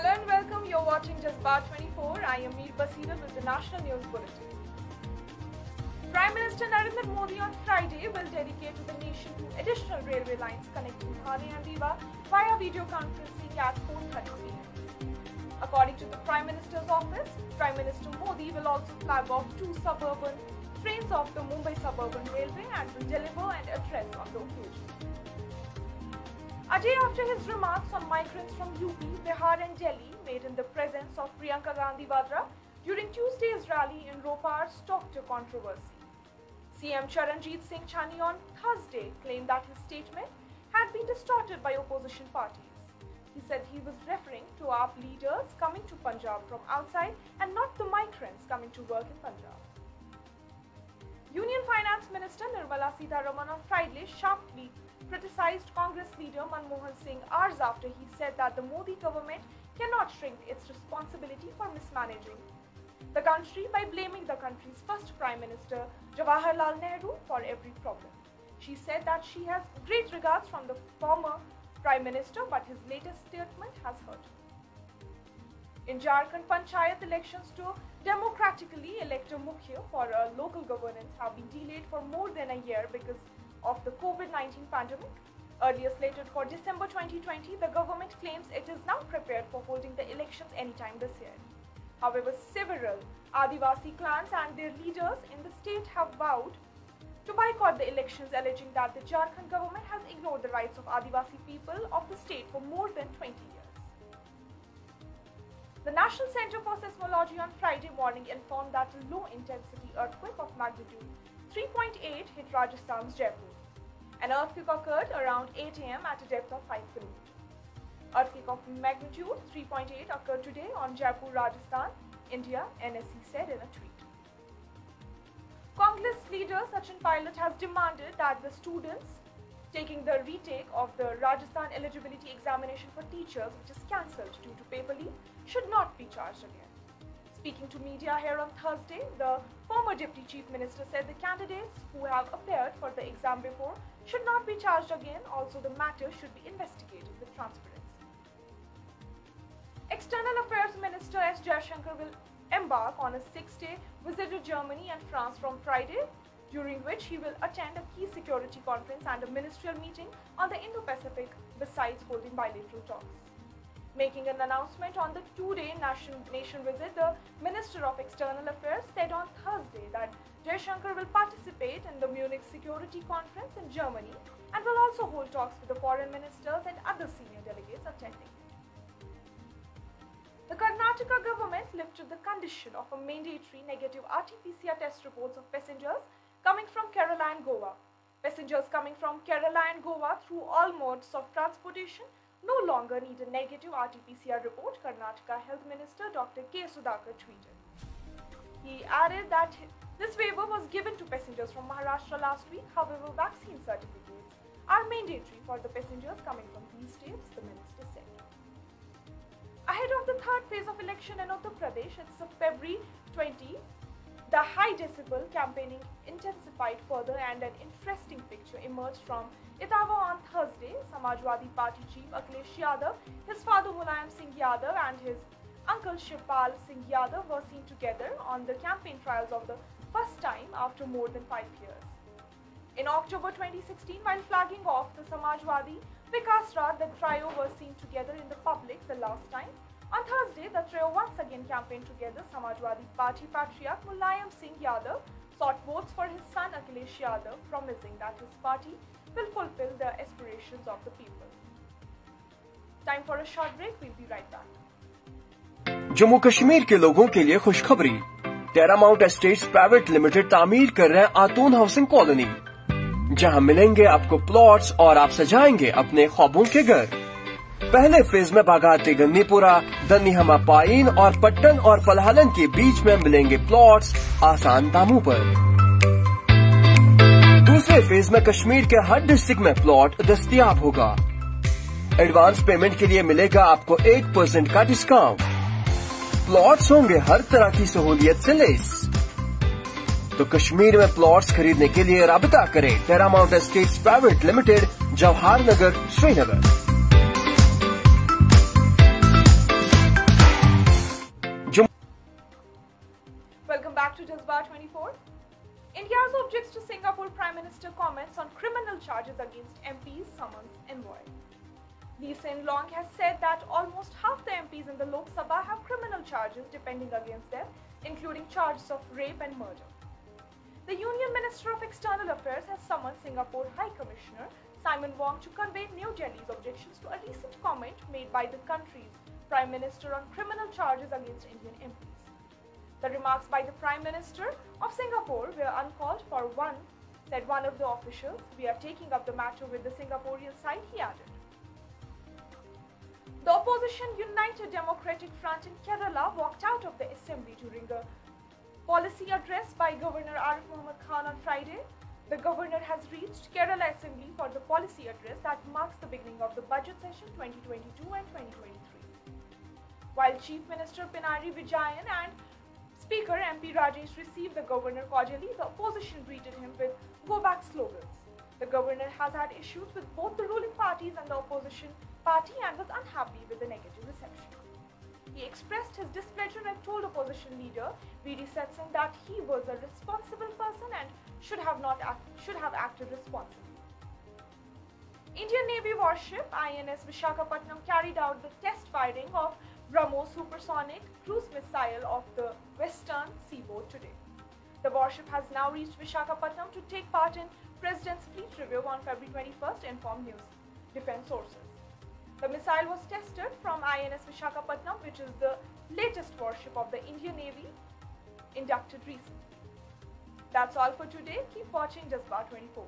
Hello and welcome. You're watching Just Bar 24. I am Mir Baseerat with the National News Bulletin. Prime Minister Narendra Modi on Friday will dedicate to the nation two additional railway lines connecting Thane and Rewa via video conferencing at 4:30 p.m. According to the Prime Minister's office, Prime Minister Modi will also flag off two suburban trains of the Mumbai Suburban Railway and will deliver an address on the occasion. A day after his remarks on migrants from UP, Bihar and Delhi made in the presence of Priyanka Gandhi Vadra during Tuesday's rally in Ropar sparked a controversy. CM Charanjit Singh Chani on Thursday claimed that his statement had been distorted by opposition parties. He said he was referring to AAP leaders coming to Punjab from outside and not the migrants coming to work in Punjab. Union Finance Minister Nirmala Sitharaman on Friday sharply criticized Congress leader Manmohan Singh hours after he said that the Modi government cannot shrink its responsibility for mismanaging the country by blaming the country's first Prime Minister Jawaharlal Nehru for every problem. She said that she has great regards from the former Prime Minister, but his latest statement has hurt her. In Jharkhand, Panchayat elections to democratically elect a Mukhya for a local governance have been delayed for more than a year because of the COVID-19 pandemic. Earlier slated for December 2020, the government claims it is now prepared for holding the elections anytime this year. However, several Adivasi clans and their leaders in the state have vowed to boycott the elections, alleging that the Jharkhand government has ignored the rights of Adivasi people of the state for more than 20 years. The National Center for Seismology on Friday morning informed that a low-intensity earthquake of magnitude 3.8 hit Rajasthan's Jaipur. An earthquake occurred around 8 a.m. at a depth of 5 km. Earthquake of magnitude 3.8 occurred today on Jaipur, Rajasthan, India, NSE said in a tweet. Congress leader Sachin Pilot has demanded that the students taking the retake of the Rajasthan eligibility examination for teachers, which is cancelled due to paper leak, should not be charged again. Speaking to media here on Thursday, the former Deputy Chief Minister said the candidates who have appeared for the exam before should not be charged again. Also, the matter should be investigated with transparency. External Affairs Minister S. Jaishankar will embark on a 6-day visit to Germany and France from Friday, during which he will attend a key security conference and a ministerial meeting on the Indo-Pacific, besides holding bilateral talks. Making an announcement on the 2-day nation visit, the Minister of External Affairs said on Thursday that Jaishankar will participate in the Munich Security Conference in Germany and will also hold talks with the foreign ministers and other senior delegates attending. The Karnataka government lifted the condition of a mandatory negative RT-PCR test reports of passengers coming from Kerala and Goa. Passengers coming from Kerala and Goa through all modes of transportation no longer need a negative RT-PCR report, Karnataka Health Minister Dr. K. Sudhakar tweeted. He added that this waiver was given to passengers from Maharashtra last week. However, vaccine certificates are mandatory for the passengers coming from these states, the minister said. Ahead of the third phase of election in Uttar Pradesh, it's February 20, the high decibel campaigning intensified further and an interesting picture emerged from Etawah on Thursday. Samajwadi Party chief Akhilesh Yadav, his father Mulayam Singh Yadav and his uncle Shivpal Singh Yadav were seen together on the campaign trials of the first time after more than 5 years. In October 2016, while flagging off the Samajwadi Vikas Rath, the trio were seen together in the public the last time. On Thursday, the trio once again campaigned together. Samajwadi Party patriarch Mulayam Singh Yadav sought votes for his son Akhilesh Yadav, promising that his party will fulfill the aspirations of the people. Time for a short break. We'll be right back. Jammu Kashmir के लोगों के लिए खुशखबरी। टेरामाउंट estates private limited तामीर कर रहे हैं आतून हाउसिंग कॉलोनी, जहां मिलेंगे आपको प्लॉट्स और आप सजाएंगे अपने ख्वाबों के घर। पहले फेज में बागाते गन्नीपुरा, दन्नीहमा पाइन और पट्टन और पलहलन के बीच में मिलेंगे प्लॉट्स आसान दामों पर। दूसरे फेज में कश्मीर के हर डिस्ट्रिक्ट में प्लॉट दस्तयाब होगा। एडवांस पेमेंट के लिए मिलेगा आपको 8% का डिस्काउंट। प्लॉट्स होंगे हर तरह की सहूलियत से लेस। तो कश्मीर में प्लॉट्स खरीदने के लिए राबता करें टेरामाउंट estates private limited, Jawahar Nagar, Srinagar. Jazba 24. India's objects to Singapore Prime Minister comments on criminal charges against MPs summons envoy. Lee Hsien Loong has said that almost half the MPs in the Lok Sabha have criminal charges depending against them, including charges of rape and murder. The Union Minister of External Affairs has summoned Singapore High Commissioner Simon Wong to convey New Delhi's objections to a recent comment made by the country's Prime Minister on criminal charges against Indian MPs. The remarks by the Prime Minister of Singapore were uncalled for. Said one of the officials, "We are taking up the matter with the Singaporean side," he added. The opposition United Democratic Front in Kerala walked out of the assembly during a policy address by Governor Arif Muhammad Khan on Friday. The governor has reached Kerala Assembly for the policy address that marks the beginning of the budget session 2022 and 2023. While Chief Minister Pinarayi Vijayan and Speaker MP Rajesh received the governor cordially, the opposition greeted him with "Go back" slogans. The governor has had issues with both the ruling parties and the opposition party and was unhappy with the negative reception. He expressed his displeasure and told opposition leader V.D. Setsing that he was a responsible person and should have acted responsibly. Indian Navy warship INS Visakhapatnam carried out the test firing of BrahMos supersonic cruise missile off the western seaboard today. The warship has now reached Visakhapatnam to take part in President's Fleet Review on February 21st, informed news defense sources. The missile was tested from INS Visakhapatnam, which is the latest warship of the Indian Navy inducted recently. That's all for today. Keep watching Jazba 24.